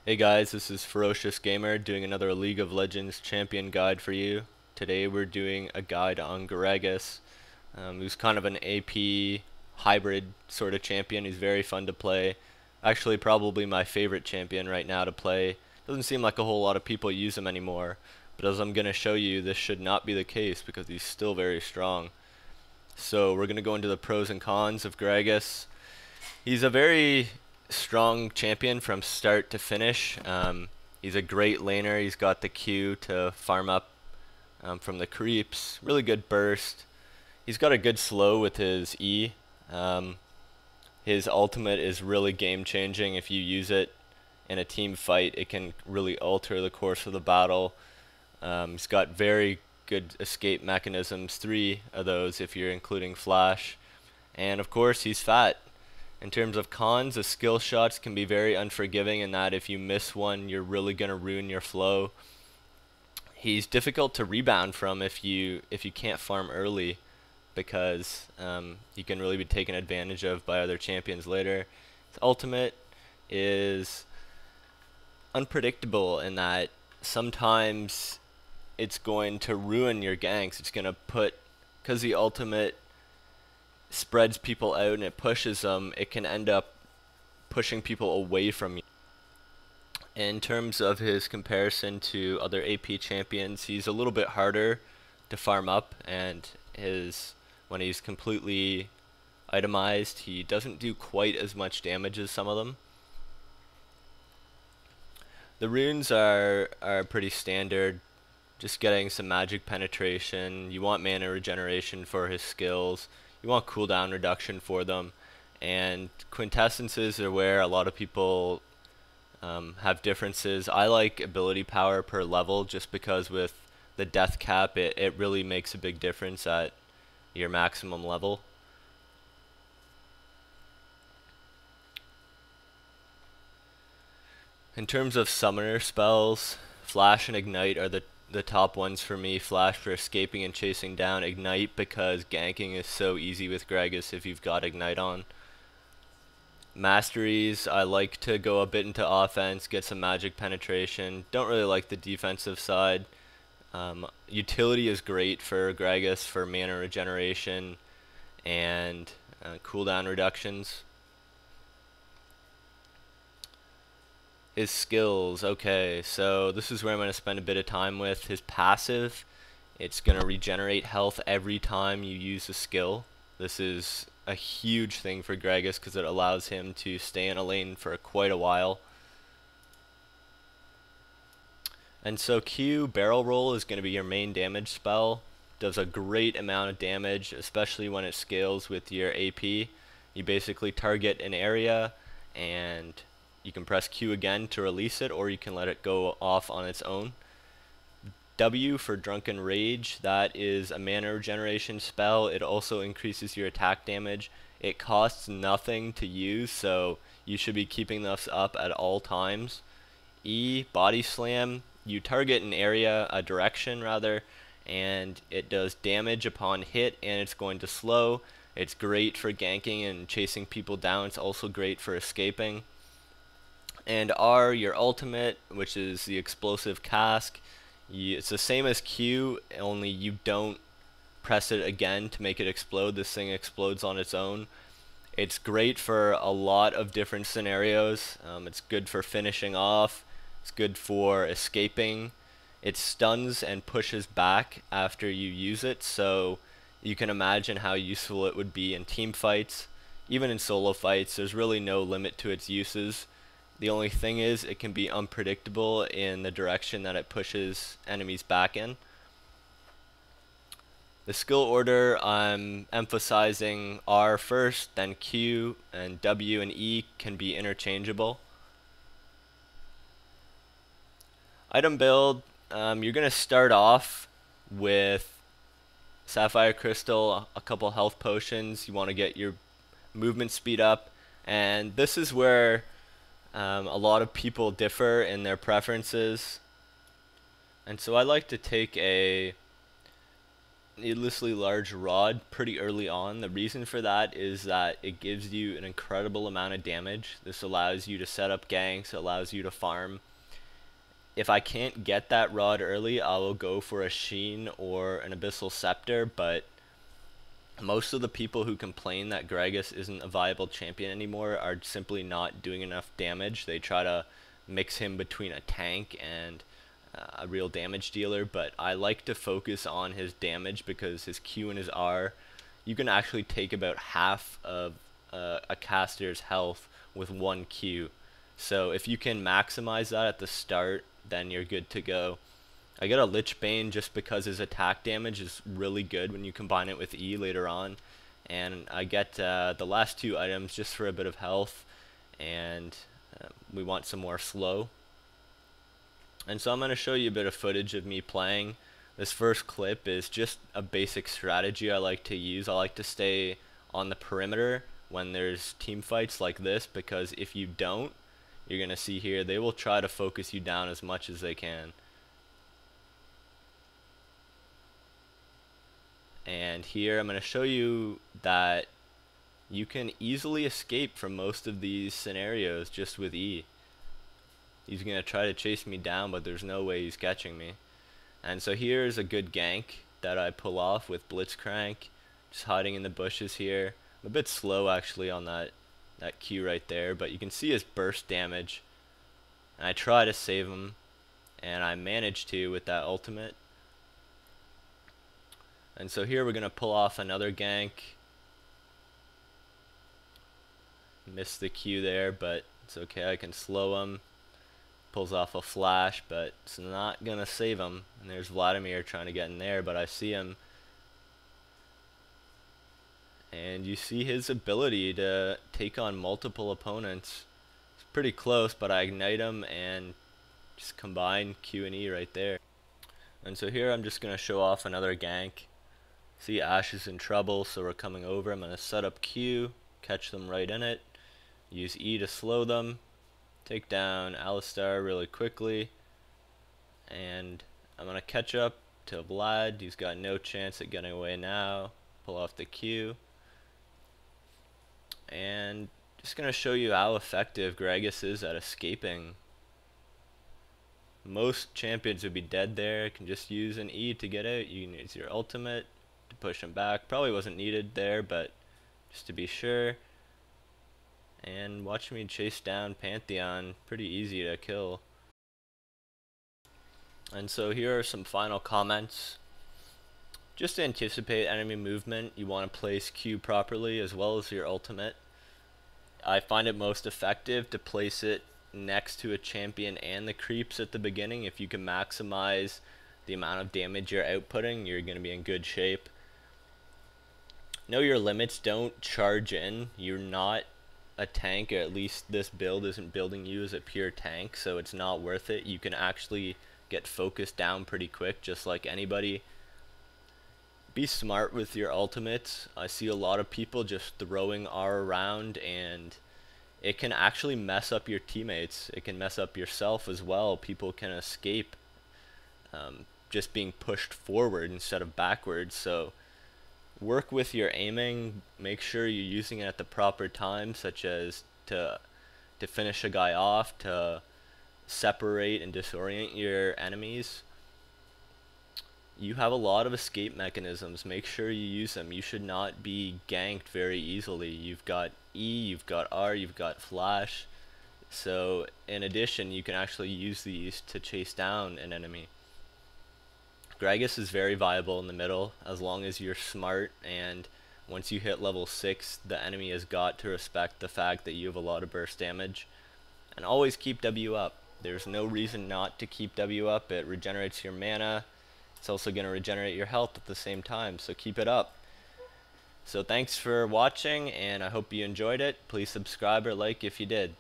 Hey guys, this is Ferocious Gamer doing another League of Legends champion guide for you. Today we're doing a guide on Gragas, who's kind of an AP hybrid sort of champion. He's very fun to play. Actually, probably my favorite champion right now to play. Doesn't seem like a whole lot of people use him anymore, but as I'm going to show you, this should not be the case because he's still very strong. So we're going to go into the pros and cons of Gragas. He's a very strong champion from start to finish. He's a great laner. He's got the Q to farm up from the creeps. Really good burst. He's got a good slow with his E. His ultimate is really game changing. If you use it in a team fight, it can really alter the course of the battle. He's got very good escape mechanisms, 3 of those if you're including flash. And of course, he's fat. In terms of cons, the skill shots can be very unforgiving in that if you miss one, you're really going to ruin your flow. He's difficult to rebound from if you can't farm early because he can really be taken advantage of by other champions later. His ultimate is unpredictable in that sometimes it's going to ruin your ganks. It's going to because the ultimate spreads people out and it pushes them, it can end up pushing people away from you. In terms of his comparison to other AP champions, he's a little bit harder to farm up, and when he's completely itemized, he doesn't do quite as much damage as some of them. The runes are pretty standard, just getting some magic penetration. You want mana regeneration for his skills. You want cooldown reduction for them, and quintessences are where a lot of people have differences. I like ability power per level just because with the death cap it really makes a big difference at your maximum level. In terms of summoner spells, Flash and Ignite are the top ones for me. Flash for escaping and chasing down. Ignite because ganking is so easy with Gragas if you've got Ignite on. Masteries, I like to go a bit into offense, get some magic penetration. Don't really like the defensive side. Utility is great for Gragas for mana regeneration and cooldown reductions. His skills, okay, so this is where I'm going to spend a bit of time with. His passive, it's going to regenerate health every time you use a skill. This is a huge thing for Gragas because it allows him to stay in a lane for quite a while. And so Q, Barrel Roll, is going to be your main damage spell. Does a great amount of damage, especially when it scales with your AP. You basically target an area and you can press Q again to release it, or you can let it go off on its own. W for Drunken Rage, that is a mana regeneration spell. It also increases your attack damage. It costs nothing to use, so you should be keeping this up at all times. E, Body Slam, you target an area, a direction rather, and it does damage upon hit, and it's going to slow. It's great for ganking and chasing people down. It's also great for escaping. And R, your ultimate, which is the explosive cask. It's the same as Q, only you don't press it again to make it explode. This thing explodes on its own. It's great for a lot of different scenarios. It's good for finishing off. It's good for escaping. It stuns and pushes back after you use it, so you can imagine how useful it would be in team fights. Even in solo fights, there's really no limit to its uses. The only thing is it can be unpredictable in the direction that it pushes enemies back in. The skill order, I'm emphasizing R first, then Q, and W and E can be interchangeable. Item build, you're going to start off with Sapphire Crystal, a couple health potions. You want to get your movement speed up, and this is where a lot of people differ in their preferences, and so I like to take a needlessly large rod pretty early on. The reason for that is that it gives you an incredible amount of damage. This allows you to set up ganks, allows you to farm. If I can't get that rod early, I will go for a Sheen or an Abyssal Scepter, but most of the people who complain that Gragas isn't a viable champion anymore are simply not doing enough damage. They try to mix him between a tank and a real damage dealer, but I like to focus on his damage because his Q and his R, you can actually take about half of a caster's health with one Q. So if you can maximize that at the start, then you're good to go. I get a Lich Bane just because his attack damage is really good when you combine it with E later on. And I get the last two items just for a bit of health, and we want some more slow. And so I'm going to show you a bit of footage of me playing. This first clip is just a basic strategy I like to use. I like to stay on the perimeter when there's team fights like this, because if you don't, you're going to see here, they will try to focus you down as much as they can. And here I'm going to show you that you can easily escape from most of these scenarios just with E. He's going to try to chase me down, but there's no way he's catching me. And so here's a good gank that I pull off with Blitzcrank, just hiding in the bushes here. I'm a bit slow actually on that Q right there, but you can see his burst damage. And I try to save him, and I manage to with that ultimate. And so here we're going to pull off another gank. Missed the Q there, but it's okay, I can slow him. Pulls off a flash, but it's not going to save him. And there's Vladimir trying to get in there, but I see him. And you see his ability to take on multiple opponents. It's pretty close, but I ignite him and just combine Q and E right there. And so here I'm just going to show off another gank. See, Ashe is in trouble, so we're coming over. I'm going to set up Q, catch them right in it, use E to slow them, take down Alistar really quickly, and I'm going to catch up to Vlad. He's got no chance at getting away now. Pull off the Q. And just going to show you how effective Gragas is at escaping. Most champions would be dead there. You can just use an E to get out. You can use your ultimate to push him back. Probably wasn't needed there, but just to be sure. And watch me chase down Pantheon. Pretty easy to kill. And so here are some final comments. Just to anticipate enemy movement, you want to place Q properly as well as your ultimate. I find it most effective to place it next to a champion and the creeps at the beginning. If you can maximize the amount of damage you're outputting, you're going to be in good shape. Know your limits. Don't charge in. You're not a tank, or at least this build isn't building you as a pure tank, so it's not worth it. You can actually get focused down pretty quick, just like anybody. Be smart with your ultimates. I see a lot of people just throwing R around, and it can actually mess up your teammates. It can mess up yourself as well. People can escape just being pushed forward instead of backwards. So work with your aiming. Make sure you're using it at the proper time, such as to finish a guy off, to separate and disorient your enemies. You have a lot of escape mechanisms. Make sure you use them. You should not be ganked very easily. You've got E, you've got R, you've got flash. So in addition, you can actually use these to chase down an enemy. Gragas is very viable in the middle as long as you're smart, and once you hit level 6, the enemy has got to respect the fact that you have a lot of burst damage. And always keep W up. There's no reason not to keep W up. It regenerates your mana. It's also going to regenerate your health at the same time, so keep it up. So thanks for watching, and I hope you enjoyed it. Please subscribe or like if you did.